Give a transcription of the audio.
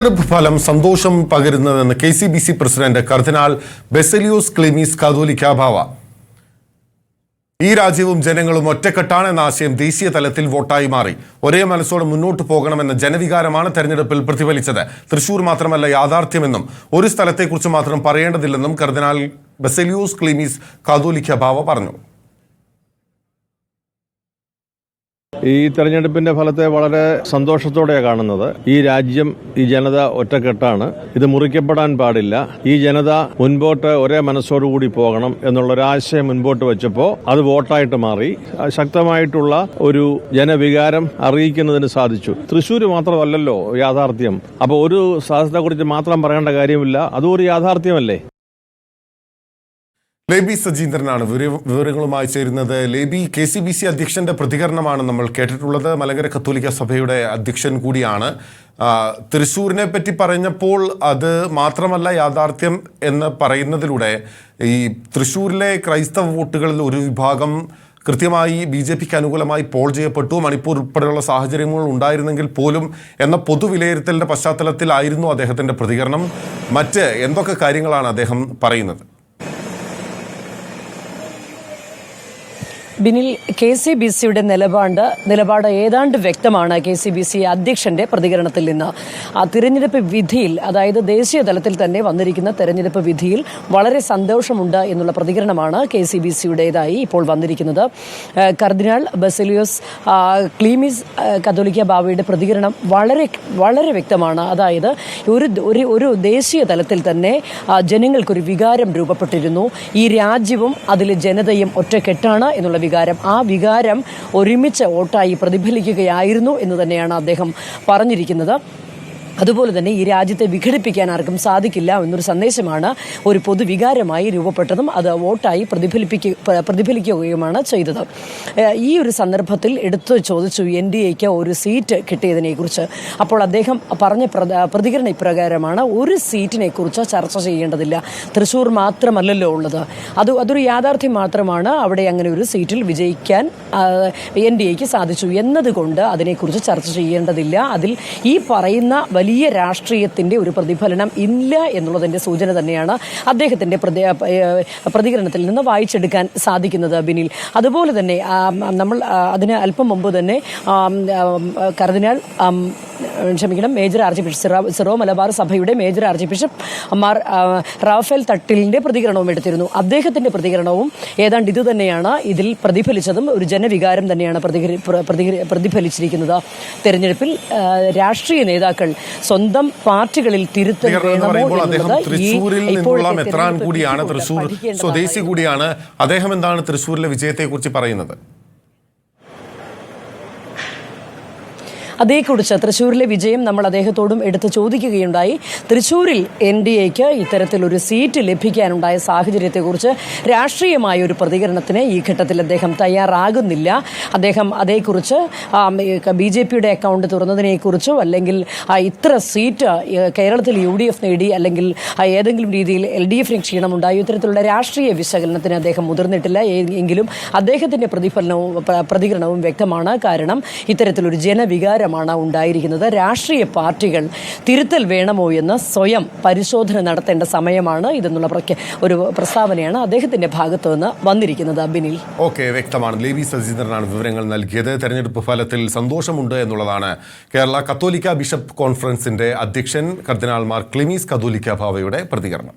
ഫലം സന്തോഷം പകരുന്നതെന്ന് KCBC president കർദിനാൾ ബെസലിയോസ് ക്ലീമീസ് കാതോലിക്ക ബാവ. ഈ രാജ്യവും ജനങ്ങളും ഒറ്റക്കെട്ടാണെന്ന ആശയം ദേശീയ തലത്തിൽ വോട്ടായി മാറി. ഒരേ മനസ്സോടെ മുന്നോട്ട് പോകണമെന്ന ജനവികാരമാണ് തെരഞ്ഞെടുപ്പിൽ പ്രതിഫലിച്ചത്. തൃശൂർ മാത്രമല്ല യാഥാർത്ഥ്യമെന്നും ഒരു സ്ഥലത്തെക്കുറിച്ച് മാത്രം പറയേണ്ടതില്ലെന്നും കർദിനാൾ ബെസലിയോസ് ക്ലീമീസ് കാതോലിക്ക ബാവ പറഞ്ഞു. ഈ തെരഞ്ഞെടുപ്പിന്റെ ഫലത്തെ വളരെ സന്തോഷത്തോടെയാണ് കാണുന്നത്. ഈ രാജ്യം, ഈ ജനത ഒറ്റക്കെട്ടാണ്. ഇത് മുറിക്കപ്പെടാൻ പാടില്ല. ഈ ജനത മുൻപോട്ട് ഒരേ മനസ്സോടുകൂടി പോകണം എന്നുള്ളൊരാശയം മുൻപോട്ട് വെച്ചപ്പോൾ അത് വോട്ടായിട്ട് മാറി. ശക്തമായിട്ടുള്ള ഒരു ജനവികാരം അറിയിക്കുന്നതിന് സാധിച്ചു. തൃശ്ശൂർ മാത്രമല്ലല്ലോ യാഥാർത്ഥ്യം. അപ്പോൾ ഒരു സാധ്യതയെക്കുറിച്ച് മാത്രം പറയേണ്ട കാര്യമില്ല. അതും ഒരു യാഥാർത്ഥ്യമല്ലേ. ലേബി സജീന്ദ്രനാണ് വിവരങ്ങളുമായി ചേരുന്നത്. ലേബി, KCBC അധ്യക്ഷന്റെ പ്രതികരണമാണ് നമ്മൾ കേട്ടിട്ടുള്ളത്. മലങ്കര കത്തോലിക്ക സഭയുടെ അധ്യക്ഷൻ കൂടിയാണ്. തൃശ്ശൂരിനെ പറ്റി പറഞ്ഞപ്പോൾ അത് മാത്രമല്ല യാഥാർത്ഥ്യം എന്ന് പറയുന്നതിലൂടെ ഈ തൃശ്ശൂരിലെ ക്രൈസ്തവ വോട്ടുകളിൽ ഒരു വിഭാഗം കൃത്യമായി BJPക്ക് അനുകൂലമായി പോൾ ചെയ്യപ്പെട്ടു. മണിപ്പൂർ ഉൾപ്പെടെയുള്ള സാഹചര്യങ്ങൾ ഉണ്ടായിരുന്നെങ്കിൽ പോലും എന്ന പൊതുവിലയിരുത്തലിന്റെ പശ്ചാത്തലത്തിലായിരുന്നു അദ്ദേഹത്തിന്റെ പ്രതികരണം. മറ്റ് എന്തൊക്കെ കാര്യങ്ങളാണ് അദ്ദേഹം പറയുന്നത്? ബിനിൽ, KCBCയുടെ നിലപാട് ഏതാണ്ട് വ്യക്തമാണ്. KCBC അധ്യക്ഷന്റെ പ്രതികരണത്തിൽ നിന്ന് ആ തിരഞ്ഞെടുപ്പ് വിധിയിൽ, അതായത് ദേശീയ തലത്തിൽ തന്നെ വന്നിരിക്കുന്ന തെരഞ്ഞെടുപ്പ് വിധിയിൽ വളരെ സന്തോഷമുണ്ട് എന്നുള്ള പ്രതികരണമാണ് KCBCയുടേതായി ഇപ്പോൾ വന്നിരിക്കുന്നത്. കർദിനാൾ ബെസലിയോസ് ക്ലീമീസ് കാതോലിക്ക ബാവയുടെ പ്രതികരണം വളരെ വളരെ വ്യക്തമാണ്. അതായത് ഒരു ദേശീയ തലത്തിൽ തന്നെ ജനങ്ങൾക്കൊരു വികാരം രൂപപ്പെട്ടിരുന്നു. ഈ രാജ്യവും അതിലെ ജനതയും ഒറ്റക്കെട്ടാണ് എന്നുള്ള ആ വികാരം ഒരുമിച്ച് വോട്ടായി പ്രതിഫലിക്കുകയായിരുന്നു എന്ന് തന്നെയാണ് അദ്ദേഹം പറഞ്ഞിരിക്കുന്നത്. അതുപോലെ തന്നെ ഈ രാജ്യത്തെ വിഘടിപ്പിക്കാൻ ആർക്കും സാധിക്കില്ല എന്നൊരു സന്ദേശമാണ് ഒരു പൊതുവികാരമായി രൂപപ്പെട്ടതും അത് വോട്ടായി പ്രതിഫലിക്കുകയുമാണ് ചെയ്തത്. ഈ ഒരു സന്ദർഭത്തിൽ എടുത്തു ചോദിച്ചു NDAക്ക് ഒരു സീറ്റ് കിട്ടിയതിനെക്കുറിച്ച്. അപ്പോൾ അദ്ദേഹം പറഞ്ഞ പ്രതികരണ ഇപ്രകാരമാണ്: ഒരു സീറ്റിനെ കുറിച്ച് ചർച്ച ചെയ്യേണ്ടതില്ല. തൃശ്ശൂർ മാത്രമല്ലല്ലോ ഉള്ളത്, അതൊരു യാഥാർത്ഥ്യം മാത്രമാണ്. അവിടെ അങ്ങനെ ഒരു സീറ്റിൽ വിജയിക്കാൻ NDAക്ക് സാധിച്ചു എന്നതുകൊണ്ട് അതിനെക്കുറിച്ച് ചർച്ച ചെയ്യേണ്ടതില്ല. അതിൽ ഈ പറയുന്ന വലിയ രാഷ്ട്രീയത്തിന്റെ ഒരു പ്രതിഫലനം ഇല്ല എന്നുള്ളതിന്റെ സൂചന തന്നെയാണ് അദ്ദേഹത്തിന്റെ പ്രതികരണത്തിൽ നിന്ന് വായിച്ചെടുക്കാൻ സാധിക്കുന്നത്, ബിനിൽ. അതുപോലെ തന്നെ നമ്മൾ അതിന് അല്പം മുമ്പ് തന്നെ major archbishop Syro Malabar സഭയുടെ major archbishop Mar Raphael തട്ടിലിന്റെ പ്രതികരണവും എടുത്തിരുന്നു. അദ്ദേഹത്തിന്റെ പ്രതികരണവും ഏതാണ്ട് ഇത് തന്നെയാണ്. ഇതിൽ പ്രതിഫലിച്ചതും ഒരു ജനവികാരം തന്നെയാണ് പ്രതിഫലിച്ചിരിക്കുന്നത്. തെരഞ്ഞെടുപ്പിൽ രാഷ്ട്രീയ നേതാക്കൾ സ്വന്തം പാർട്ടികളിൽ തിരുത്തൽ വേണമോ എന്നുള്ളത് തൃശ്ശൂർ സ്വദേശി കൂടിയാണ് അദ്ദേഹം. എന്താണ് തൃശ്ശൂരിലെ വിജയത്തെക്കുറിച്ച് പറയുന്നത്? അതേക്കുറിച്ച് തൃശ്ശൂരിലെ വിജയം നമ്മൾ അദ്ദേഹത്തോടും എടുത്ത് ചോദിക്കുകയുണ്ടായി. തൃശ്ശൂരിൽ NDAക്ക് ഇത്തരത്തിലൊരു സീറ്റ് ലഭിക്കാനുണ്ടായ സാഹചര്യത്തെക്കുറിച്ച് രാഷ്ട്രീയമായ ഒരു പ്രതികരണത്തിന് ഈ ഘട്ടത്തിൽ അദ്ദേഹം തയ്യാറാകുന്നില്ല. അദ്ദേഹം അതേക്കുറിച്ച് BJPയുടെ അക്കൗണ്ട് തുറന്നതിനെക്കുറിച്ചോ അല്ലെങ്കിൽ ഇത്ര സീറ്റ് കേരളത്തിൽ UDF നേടി അല്ലെങ്കിൽ ഏതെങ്കിലും രീതിയിൽ LDFന് ക്ഷീണമുണ്ടായി, ഇത്തരത്തിലുള്ള രാഷ്ട്രീയ വിശകലനത്തിന് അദ്ദേഹം മുതിർന്നിട്ടില്ല. എങ്കിലും അദ്ദേഹത്തിൻ്റെ പ്രതികരണവും വ്യക്തമാണ്. കാരണം ഇത്തരത്തിലൊരു ജനവികാരം ഉണ്ടായിരിക്കുന്നത്. രാഷ്ട്രീയ പാർട്ടികൾ തിരുത്തൽ വേണമോ എന്ന് സ്വയം പരിശോധന നടത്തേണ്ട സമയമാണ് ഇതെന്നുള്ള ഒരു പ്രസ്താവനയാണ് അദ്ദേഹത്തിന്റെ ഭാഗത്തു നിന്ന് വന്നിരിക്കുന്നത്. ബിനിൽ, വ്യക്തമാണ്. ലേബി സജീന്ദ്രനാണ് വിവരങ്ങൾ നൽകിയത്. തെരഞ്ഞെടുപ്പ് ഫലത്തിൽ സന്തോഷമുണ്ട് എന്നുള്ളതാണ് കേരള കത്തോലിക്ക ബിഷപ്പ് കോൺഫറൻസിന്റെ അധ്യക്ഷൻ കർദിനാൾ മാർ ക്ലീമീസ് കാതോലിക്ക ബാവയുടെ പ്രതികരണം.